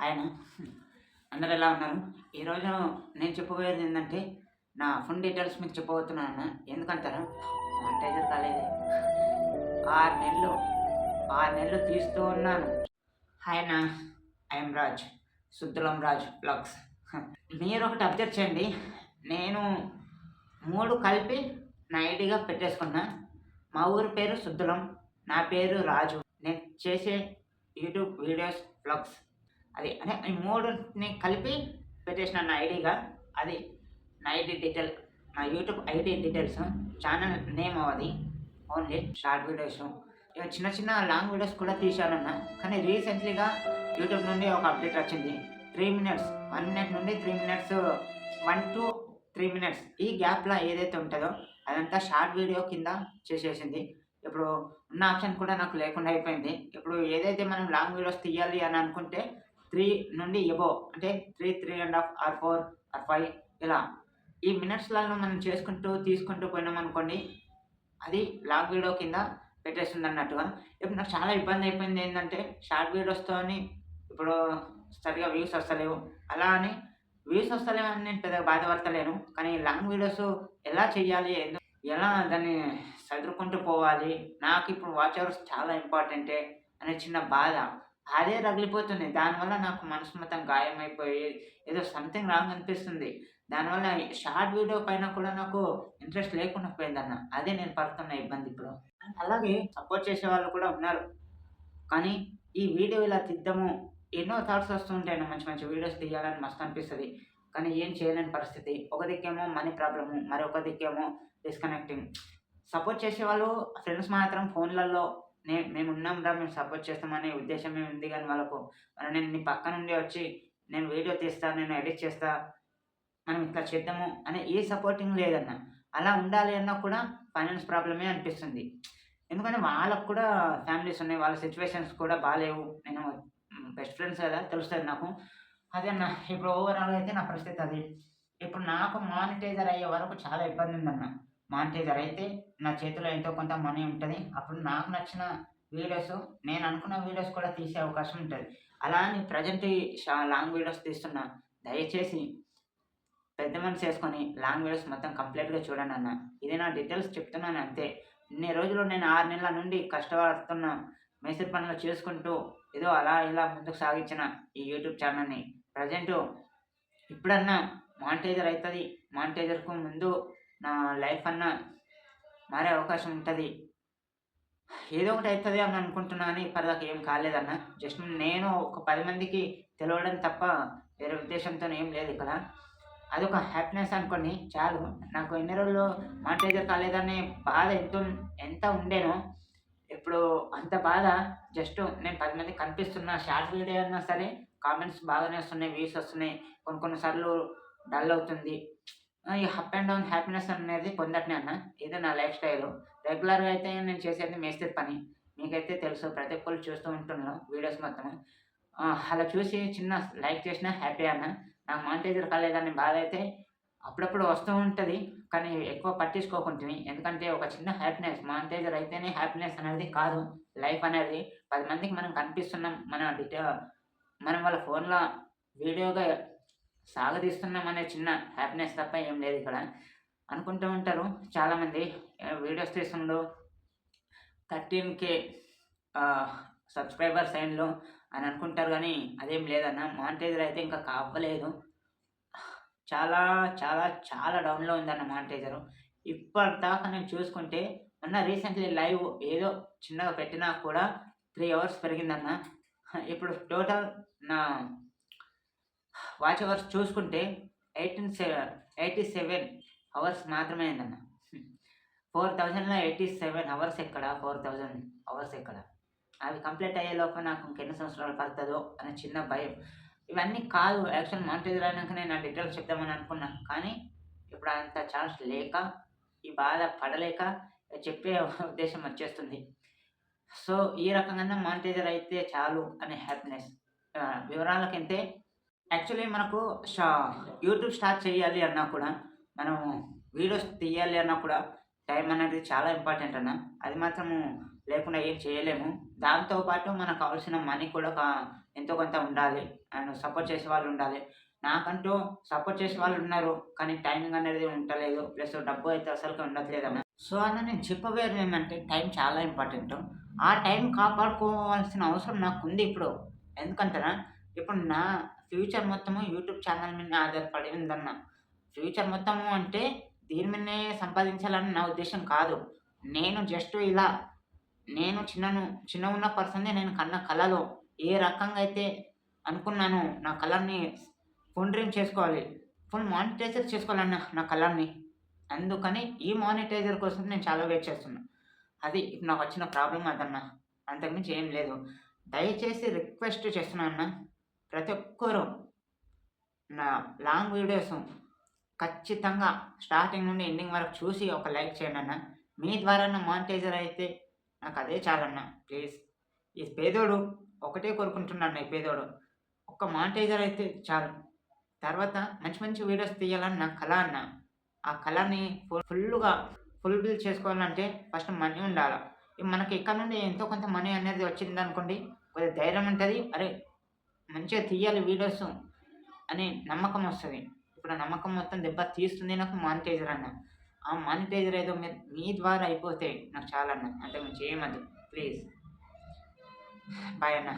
ఆయన అందరూ ఎలా ఉన్నారు? ఈరోజు నేను చెప్పబోయేది ఏంటంటే, నా ఫోన్ డీటెయిల్స్ మీకు చెప్పబోతున్నాను. ఎందుకంటారా? మానిటైజర్ కాలేదు. 6 నెలలు, 6 నెలలు తీస్తూ ఉన్నాను. హాయ్ అన్న, ఐఎమ్ రాజ్, సుద్దులం రాజ్ బ్లాగ్స్. మీరు ఒకటి అబ్జర్వ్ చేయండి, నేను 3 కలిపి నా ఐడిగా పెట్టేసుకున్నా. మా ఊరి పేరు సుద్దులం, నా పేరు రాజు. నేను చేసే యూట్యూబ్ వీడియోస్ బ్లాగ్స్ అది అంటే ఈ మూడుని కలిపి పెట్టేసిన నా ఐడిగా. అది నా ఐడి డీటెయిల్, నా YouTube ID details. Channel name అది ఓన్లీ షార్ట్ వీడియోస్, ఇక చిన్న చిన్న లాంగ్ వీడియోస్ కూడా తీశానన్నా. కానీ రీసెంట్లీగా యూట్యూబ్ నుండి ఒక అప్డేట్ వచ్చింది. 3 మినిట్స్, 1 మినిట్ నుండి 3 మినిట్స్, 1 to 3 మినిట్స్ ఈ గ్యాప్లో ఏదైతే ఉంటుందో అదంతా షార్ట్ వీడియో కింద చేసేసింది. ఇప్పుడు ఉన్న ఆప్షన్ కూడా నాకు లేకుండా అయిపోయింది. ఇప్పుడు ఏదైతే మనం లాంగ్ వీడియోస్ తీయాలి అని అనుకుంటే 3 నుండి ఎబోవ్ అంటే 3, 3.5 ఆర్ 4 ఆర్ 5 ఇలా ఈ మినిట్స్లలో మనం చేసుకుంటూ తీసుకుంటూ పోయినామనుకోండి, అది లాంగ్ వీడియో కింద పెట్టేస్తుంది అన్నట్టుగా. ఇప్పుడు నాకు చాలా ఇబ్బంది అయిపోయింది. ఏంటంటే షార్ట్ వీడియోస్తోని ఇప్పుడు సరిగా వ్యూస్ వస్తలేవు. అలా అని వ్యూస్ వస్తలేవని నేను పెద్దగా బాధపడతలేను. కానీ లాంగ్ వీడియోస్ ఎలా చేయాలి, ఎలా దాన్ని చదువుకుంటూ పోవాలి, నాకు ఇప్పుడు వాచ్ అవర్స్ చాలా ఇంపార్టెంటే అనే చిన్న బాధ అదే రగిలిపోతుంది. దానివల్ల నాకు మనసు మొత్తం గాయమైపోయి ఏదో సంథింగ్ రాంగ్ అనిపిస్తుంది. దానివల్ల షార్ట్ వీడియో పైన కూడా నాకు ఇంట్రెస్ట్ లేకుండా పోయిందన్న. అదే నేను పడుతున్న ఇబ్బంది ఇప్పుడు. అలాగే సపోర్ట్ చేసేవాళ్ళు కూడా ఉన్నారు. కానీ ఈ వీడియో ఇలా తీద్దాము, ఎన్నో థాట్స్ వస్తుంటాయి. మంచి మంచి వీడియోస్ తీయాలని మస్తు అనిపిస్తుంది. కానీ ఏం చేయలేని పరిస్థితి. ఒక దిక్కేమో మనీ ప్రాబ్లము, మరొక దిక్కేమో డిస్కనెక్టింగ్. సపోర్ట్ చేసేవాళ్ళు ఫ్రెండ్స్ మాత్రం ఫోన్లలో మేమున్నాంరా, మేము సపోర్ట్ చేస్తామనే ఉద్దేశమే ఉంది. కానీ వాళ్ళకు నేను నీ పక్క నుండి వచ్చి నేను వీడియో తీస్తా, నేను ఎడిట్ చేస్తా, మనం ఇట్లా చేద్దాము అనే ఏ సపోర్టింగ్ లేదన్న. అలా ఉండాలి అన్నా కూడా ఫైనాన్స్ ప్రాబ్లమే అనిపిస్తుంది. ఎందుకంటే వాళ్ళకు కూడా ఫ్యామిలీస్ ఉన్నాయి, వాళ్ళ సిచ్యువేషన్స్ కూడా బాగాలేవు. నేను బెస్ట్ ఫ్రెండ్స్ కదా, తెలుస్తుంది నాకు. అదే అన్న, ఇప్పుడు ఓవరాల్గా అయితే నా పరిస్థితి అది. ఇప్పుడు నాకు మానిటైజర్ అయ్యే వరకు చాలా ఇబ్బంది ఉందన్న. మానిటైజర్ అయితే నా చేతిలో ఎంతో కొంత మనీ ఉంటుంది. అప్పుడు నాకు నచ్చిన వీడియోస్, నేను అనుకున్న వీడియోస్ కూడా తీసే అవకాశం ఉంటుంది. అలా అని ప్రజెంట్ లాంగ్ వీడియోస్ తీస్తున్నా. దయచేసి పెద్ద మనసు చేసుకొని లాంగ్ వీడియోస్ మొత్తం కంప్లీట్గా చూడండి అన్న. ఇది నా డీటెయిల్స్ చెప్తున్నాను అంతే. ఇన్ని రోజులు నేను 6 నెలల నుండి కష్టపడుతున్న, మేస్త్రి పనులు చేసుకుంటూ ఏదో అలా ఇలా ముందుకు సాగించిన ఈ యూట్యూబ్ ఛానల్ని ప్రజెంట్ ఇప్పుడన్నా మానిటైజర్ అవుతుంది. మానిటైజర్కు ముందు నా లైఫ్ అన్నా మారే అవకాశం ఉంటుంది. ఏదో ఒకటి అవుతుంది అని అనుకుంటున్నా. కానీ ఇప్పటిదాకా ఏం కాలేదన్న. జస్ట్ నేను ఒక 10 మందికి తెలవడం తప్ప వేరే ఉద్దేశంతో ఏం లేదు ఇక్కడ. అదొక హ్యాపీనెస్ అనుకోండి చాలు. నాకు ఎన్ని రోజులు మానిటైజర్ కాలేదనే బాధ ఎంత ఉండేనో ఇప్పుడు అంత బాధ. జస్ట్ నేను 10 మందికి కనిపిస్తున్నా, షార్ట్ వీడియో అయినా సరే కామెంట్స్ బాగానే వస్తున్నాయి, వ్యూస్ వస్తున్నాయి. కొన్నిసార్లు డల్ అవుతుంది. ఈ అప్ అండ్ డౌన్ హ్యాపీనెస్ అనేది పొందట్లే అన్న. ఇది నా లైఫ్ స్టైలు. రెగ్యులర్‌గా అయితే నేను చేసేది మేస్త్రి పని. మీకైతే తెలుసు, ప్రతి ఒక్కళ్ళు చూస్తూ ఉంటున్నారు వీడియోస్ మొత్తం. అలా చూసి చిన్న లైక్ చేసినా హ్యాపీ అన్న. నాకు మానిటైజర్ కాలేదనే బాధ అయితే అప్పుడప్పుడు వస్తూ ఉంటుంది. కానీ ఎక్కువ పట్టించుకోకుంటిని. ఎందుకంటే ఒక చిన్న హ్యాపీనెస్, మానిటైజర్ అయితేనే హ్యాపీనెస్ అనేది కాదు. లైఫ్ అనేది 10 మందికి మనం కనిపిస్తున్నాం, మనం వాళ్ళ ఫోన్‌లో వీడియోగా సాగదీస్తున్నాం అనే చిన్న హ్యాపీనెస్ తప్ప ఏం లేదు ఇక్కడ. అనుకుంటూ ఉంటారు చాలామంది, వీడియోస్ తీస్తుండు 13K సబ్స్క్రైబర్స్ అయిండ్లు అని అనుకుంటారు. కానీ అదేం లేదన్న. మానిటైజర్ అయితే ఇంకా అవ్వలేదు. చాలా చాలా చాలా డౌన్‌లో ఉందన్న మానిటైజరు. ఇప్పటిదాకా నేను చూసుకుంటే మొన్న రీసెంట్లీ లైవ్ ఏదో చిన్నగా పెట్టినా కూడా 3 అవర్స్ పెరిగిందన్న. ఇప్పుడు టోటల్ నా వాచ్ అవర్స్ చూసుకుంటే 87 అవర్స్ మాత్రమే అయిందన్న. 4000లో 87 అవర్స్ ఎక్కడ, 4000 అవర్స్ ఎక్కడ? అవి కంప్లీట్ అయ్యేలోపు నాకు ఇంకెన్ని సంవత్సరాలు పడుతుందో అనే చిన్న భయం. ఇవన్నీ కాదు, యాక్చువల్ మానిటైజర్ అయినాకనే నా డీటెయిల్స్ చెప్దామని అనుకున్నా. కానీ ఇప్పుడు అంత ఛాన్స్ లేక, ఈ బాధ పడలేక చెప్పే ఉద్దేశం వచ్చేస్తుంది. సో ఈ రకంగా మానిటైజర్ అయితే చాలు అనే హ్యాపీనెస్. వివరాలకెళ్తే యాక్చువల్లీ మనకు యూట్యూబ్ స్టార్ట్ చేయాలి అన్నా కూడా, మనం వీడియోస్ తీయాలి అన్నా కూడా టైం అనేది చాలా ఇంపార్టెంట్ అన్న. అది మాత్రము లేకుండా ఏం చేయలేము. దాంతో పాటు మనకు కావాల్సిన మనీ కూడా ఎంతో కొంత ఉండాలి. అండ్ సపోర్ట్ చేసే వాళ్ళు ఉండాలి. నాకంటూ సపోర్ట్ చేసే వాళ్ళు ఉన్నారు. కానీ టైమింగ్ అనేది ఉంటలేదు. ప్లస్ డబ్బు అయితే అసలుకే ఉండట్లేదన్న. సో, అన్న నేను చెప్పబోయేది ఏంటంటే టైం చాలా ఇంపార్టెంటు. ఆ టైం కాపాడుకోవాల్సిన అవసరం నాకుంది ఇప్పుడు. ఎందుకంటేనా, ఇప్పుడు నా ఫ్యూచర్ మొత్తము యూట్యూబ్ ఛానల్ మీదనే ఆధారపడి ఉందన్న. ఫ్యూచర్ మొత్తము అంటే దీని మీదనే సంపాదించాలని నా ఉద్దేశ్యం కాదు. నేను జస్ట్ ఇలా నేను చిన్నగున్న పర్సన్‌ని నేను కన్న కలలో ఏ రకంగా అయితే అనుకున్నానో నా కలని ఫుల్ డ్రీమ్ చేసుకోవాలి. ఫుల్ మానిటైజర్ చేసుకోవాలన్న నా కలని. అందుకని ఈ మానిటైజర్ కోసం నేను చాలా వెయిట్ చేస్తున్నా. అది ఇప్పుడు నాకొచ్చిన ప్రాబ్లమ్ అదన్న. అంతకు మించి ఏం లేదు. దయచేసి రిక్వెస్ట్ చేస్తున్నా అన్న. ప్రతి ఒక్కరు నా లాంగ్ వీడియోస్ ఖచ్చితంగా స్టార్టింగ్ నుండి ఎండింగ్ వరకు చూసి ఒక లైక్ చేయండన్న. మీ ద్వారా నా మానిటైజర్ అయితే నాకదే చాలన్న. ప్లీజ్. ఈ పేదోడు ఒకటే కోరుకుంటున్నాడన్న ఈ పేదోడు. ఒక్క మానిటైజర్ అయితే చాలు. తర్వాత మంచి మంచి వీడియోస్ తీయాలని నా కల అన్న. ఆ కలని ఫుల్లుగా ఫుల్‌ఫిల్ చేసుకోవాలంటే ఫస్ట్ మనీ ఉండాల. మనకి ఇక్కడ నుండి ఎంతో కొంత మనీ అనేది వచ్చిందనుకోండి, కొద్దిగా ధైర్యం ఉంటది. అరే! మంచిగా తీయాలి వీడియోస్ అనే నమ్మకం వస్తది. ఇప్పుడు ఆ నమ్మకం మొత్తం దెబ్బ తీస్తుంది నాకు మానిటైజర్ అన్న. ఆ మానిటైజర్ ఏదో మీ ద్వారా అయిపోతే నాకు చాలన్న. అంతకు మించి ఏమొద్దు. ప్లీజ్. బాయ్ అన్న.